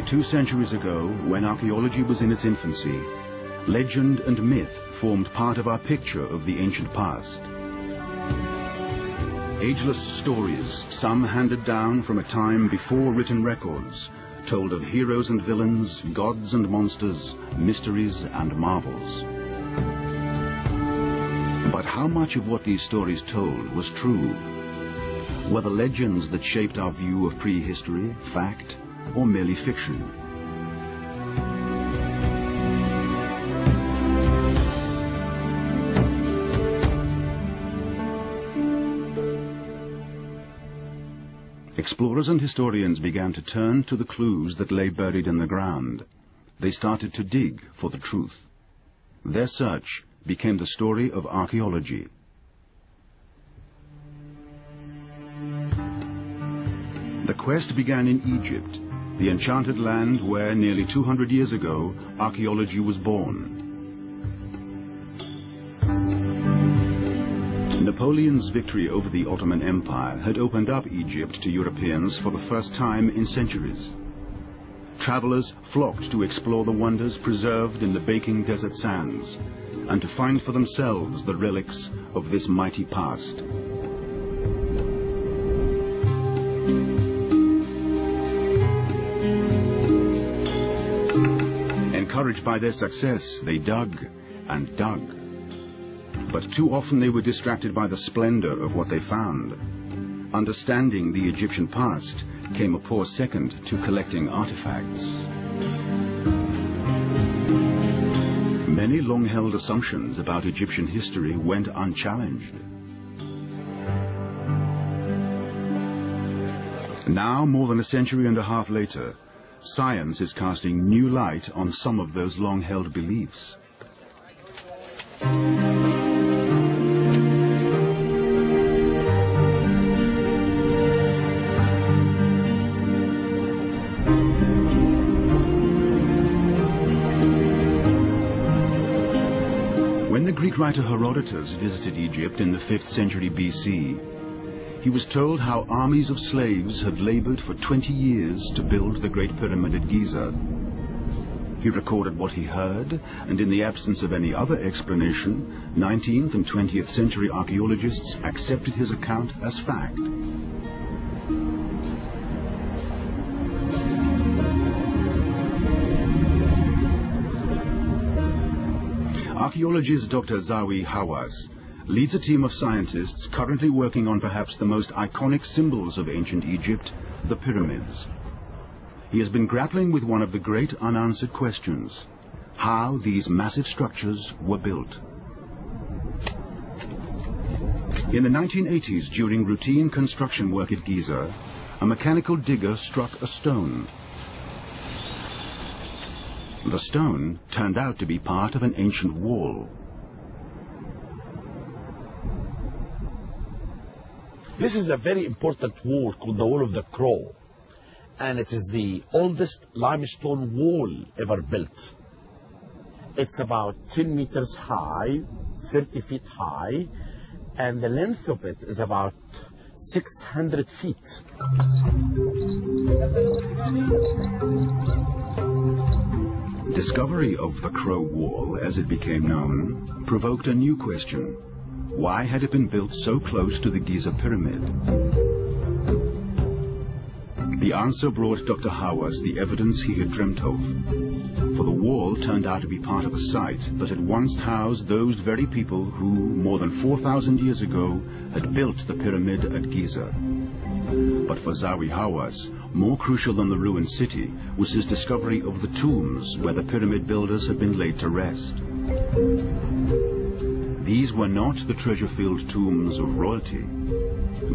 Nearly 2 centuries ago, when archaeology was in its infancy, legend and myth formed part of our picture of the ancient past. Ageless stories, some handed down from a time before written records, told of heroes and villains, gods and monsters, mysteries and marvels. But how much of what these stories told was true? Were the legends that shaped our view of prehistory fact or merely fiction? Explorers and historians began to turn to the clues that lay buried in the ground. They started to dig for the truth. Their search became the story of archaeology. The quest began in Egypt, the enchanted land where nearly 200 years ago archaeology was born. Napoleon's victory over the Ottoman Empire had opened up Egypt to Europeans for the first time in centuries. Travelers flocked to explore the wonders preserved in the baking desert sands and to find for themselves the relics of this mighty past. Encouraged by their success, they dug and dug. But too often they were distracted by the splendor of what they found. Understanding the Egyptian past came a poor second to collecting artifacts. Many long-held assumptions about Egyptian history went unchallenged. Now, more than a century and a half later, science is casting new light on some of those long-held beliefs. When the Greek writer Herodotus visited Egypt in the 5th century BC, he was told how armies of slaves had labored for 20 years to build the Great Pyramid at Giza. He recorded what he heard, and in the absence of any other explanation, 19th and 20th century archaeologists accepted his account as fact. Archaeologist Dr. Zawi Hawass leads a team of scientists currently working on perhaps the most iconic symbols of ancient Egypt, the pyramids. He has been grappling with one of the great unanswered questions: how these massive structures were built. In the 1980s, during routine construction work at Giza, a mechanical digger struck a stone. The stone turned out to be part of an ancient wall. This is a very important wall called the Wall of the Crow, and it is the oldest limestone wall ever built. It's about 10 meters high, 30 feet high, and the length of it is about 600 feet. Discovery of the Crow Wall, as it became known, provoked a new question. Why had it been built so close to the Giza Pyramid? The answer brought Dr. Hawass the evidence he had dreamt of. For the wall turned out to be part of a site that had once housed those very people who, more than 4,000 years ago, had built the pyramid at Giza. But for Zawi Hawass, more crucial than the ruined city was his discovery of the tombs where the pyramid builders had been laid to rest. These were not the treasure-filled tombs of royalty,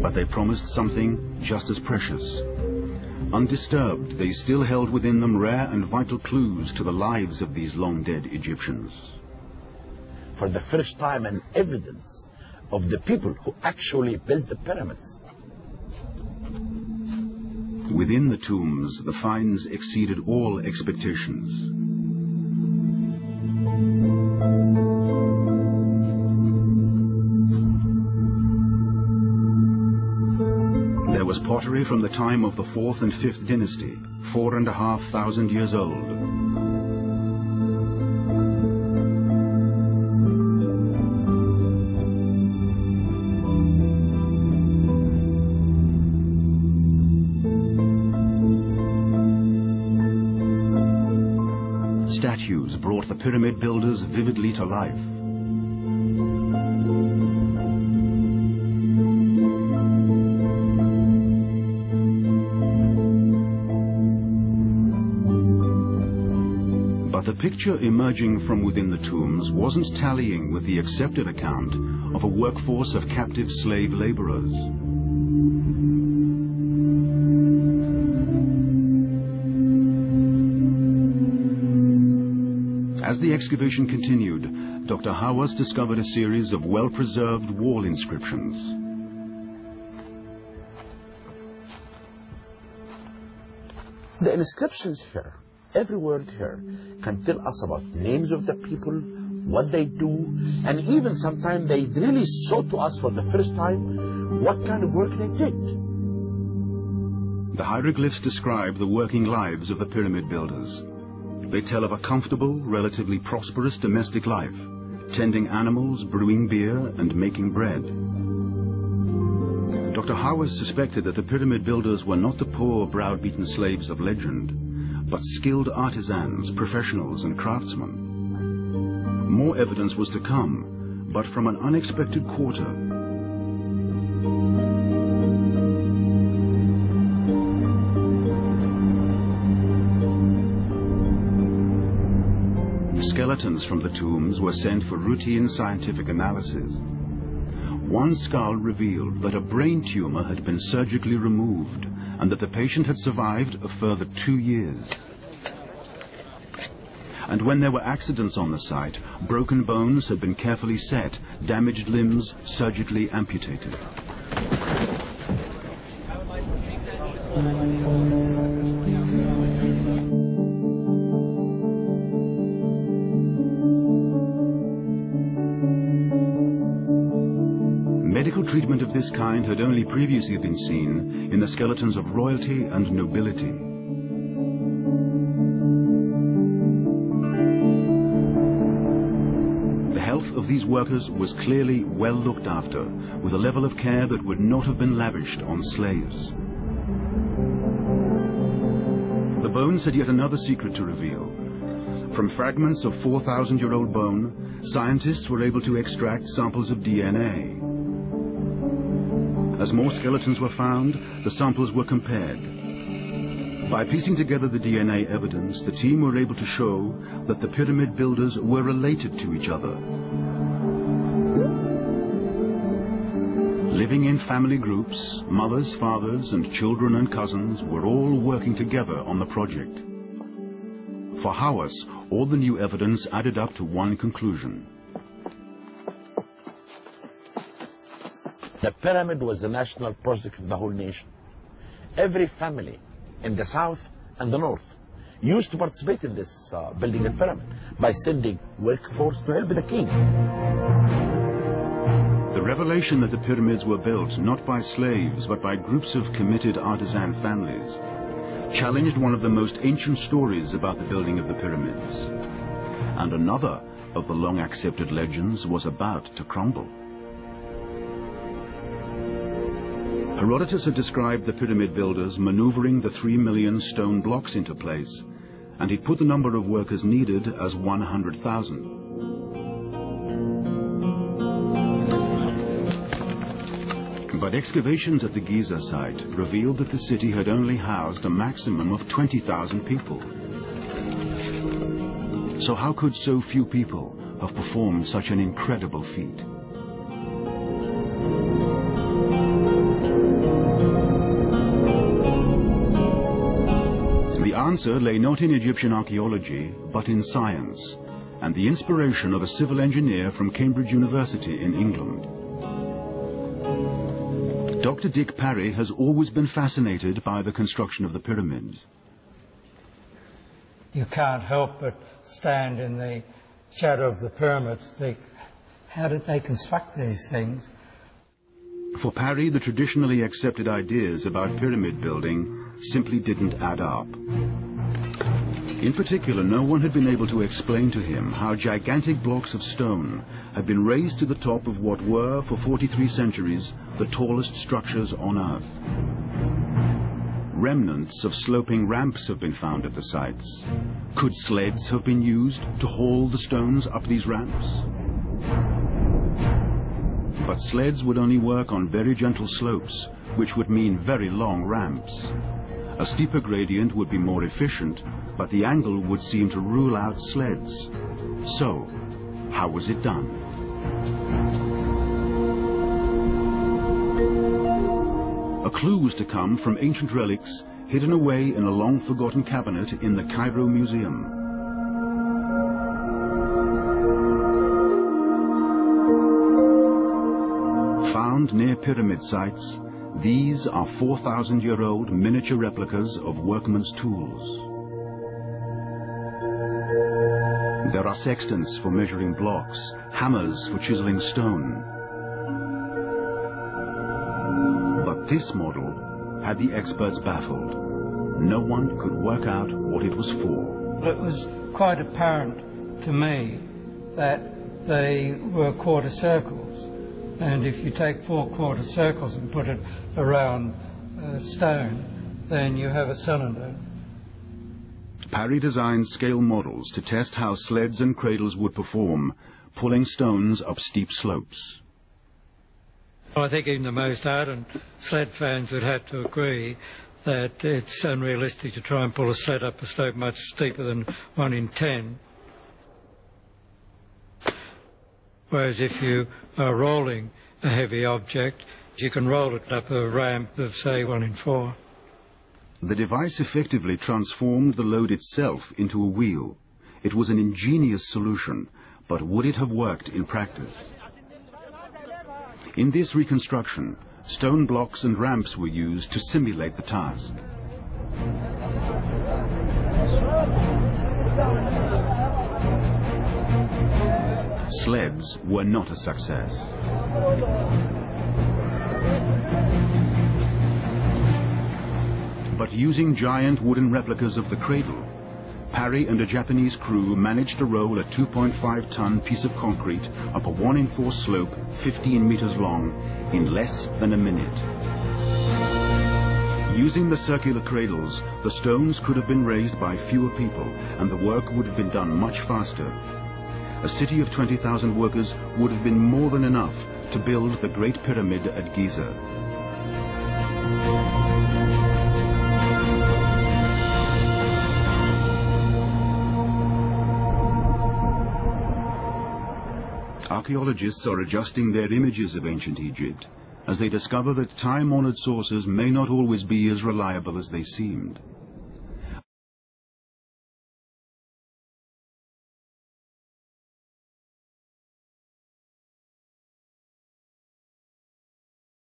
but they promised something just as precious. Undisturbed, they still held within them rare and vital clues to the lives of these long-dead Egyptians. For the first time, an evidence of the people who actually built the pyramids. Within the tombs, the finds exceeded all expectations. There was pottery pottery from the time of the 4th and 5th dynasty, 4,500 years old. Statues brought the pyramid builders vividly to life. But the picture emerging from within the tombs wasn't tallying with the accepted account of a workforce of captive slave laborers. As the excavation continued, Dr. Hawass discovered a series of well-preserved wall inscriptions. The inscriptions here, every word here, can tell us about names of the people, what they do, and even sometimes they really show to us for the first time what kind of work they did. The hieroglyphs describe the working lives of the pyramid builders. They tell of a comfortable, relatively prosperous domestic life, tending animals, brewing beer, and making bread. Dr. Hawass suspected that the pyramid builders were not the poor, browbeaten slaves of legend, but skilled artisans, professionals, and craftsmen. More evidence was to come, but from an unexpected quarter. Skeletons from the tombs were sent for routine scientific analysis. One skull revealed that a brain tumor had been surgically removed and that the patient had survived a further 2 years. And when there were accidents on the site, broken bones had been carefully set, damaged limbs surgically amputated. Medical treatment of this kind had only previously been seen in the skeletons of royalty and nobility. The health of these workers was clearly well looked after, with a level of care that would not have been lavished on slaves. The bones had yet another secret to reveal. From fragments of 4,000-year-old bone, scientists were able to extract samples of DNA. As more skeletons were found, the samples were compared. By piecing together the DNA evidence, the team were able to show that the pyramid builders were related to each other. Living in family groups, mothers, fathers, and children and cousins were all working together on the project. For Hawass, all the new evidence added up to one conclusion. The pyramid was the national project of the whole nation. Every family in the south and the north used to participate in this building the pyramid by sending workforce to help the king. The revelation that the pyramids were built not by slaves but by groups of committed artisan families challenged one of the most ancient stories about the building of the pyramids. And another of the long-accepted legends was about to crumble. Herodotus had described the pyramid builders maneuvering the 3 million stone blocks into place, and he put the number of workers needed as 100,000. But excavations at the Giza site revealed that the city had only housed a maximum of 20,000 people. So how could so few people have performed such an incredible feat? The answer lay not in Egyptian archaeology, but in science, and the inspiration of a civil engineer from Cambridge University in England. Dr. Dick Parry has always been fascinated by the construction of the pyramids. You can't help but stand in the shadow of the pyramids, think, how did they construct these things? For Parry, the traditionally accepted ideas about pyramid building simply didn't add up. In particular, no one had been able to explain to him how gigantic blocks of stone had been raised to the top of what were, for 43 centuries, the tallest structures on Earth. Remnants of sloping ramps have been found at the sites. Could sleds have been used to haul the stones up these ramps? But sleds would only work on very gentle slopes, which would mean very long ramps. A steeper gradient would be more efficient, but the angle would seem to rule out sleds. So, how was it done? A clue was to come from ancient relics hidden away in a long-forgotten cabinet in the Cairo Museum. Found near pyramid sites, these are 4,000-year-old miniature replicas of workmen's tools. There are sextants for measuring blocks, hammers for chiseling stone. But this model had the experts baffled. No one could work out what it was for. It was quite apparent to me that they were quarter circles. And if you take 4 quarter circles and put it around stone, then you have a cylinder. Parry designed scale models to test how sleds and cradles would perform, pulling stones up steep slopes. I think even the most ardent sled fans would have to agree that it's unrealistic to try and pull a sled up a slope much steeper than 1 in 10. Whereas if you are rolling a heavy object, you can roll it up a ramp of, say, 1 in 4. The device effectively transformed the load itself into a wheel. It was an ingenious solution, but would it have worked in practice? In this reconstruction, stone blocks and ramps were used to simulate the task. Sleds were not a success. But using giant wooden replicas of the cradle, Parry and a Japanese crew managed to roll a 2.5-ton piece of concrete up a 1 in 4 slope, 15 meters long, in less than a minute. Using the circular cradles, the stones could have been raised by fewer people, and the work would have been done much faster. A city of 20,000 workers would have been more than enough to build the Great Pyramid at Giza. Archaeologists are adjusting their images of ancient Egypt as they discover that time-honored sources may not always be as reliable as they seemed.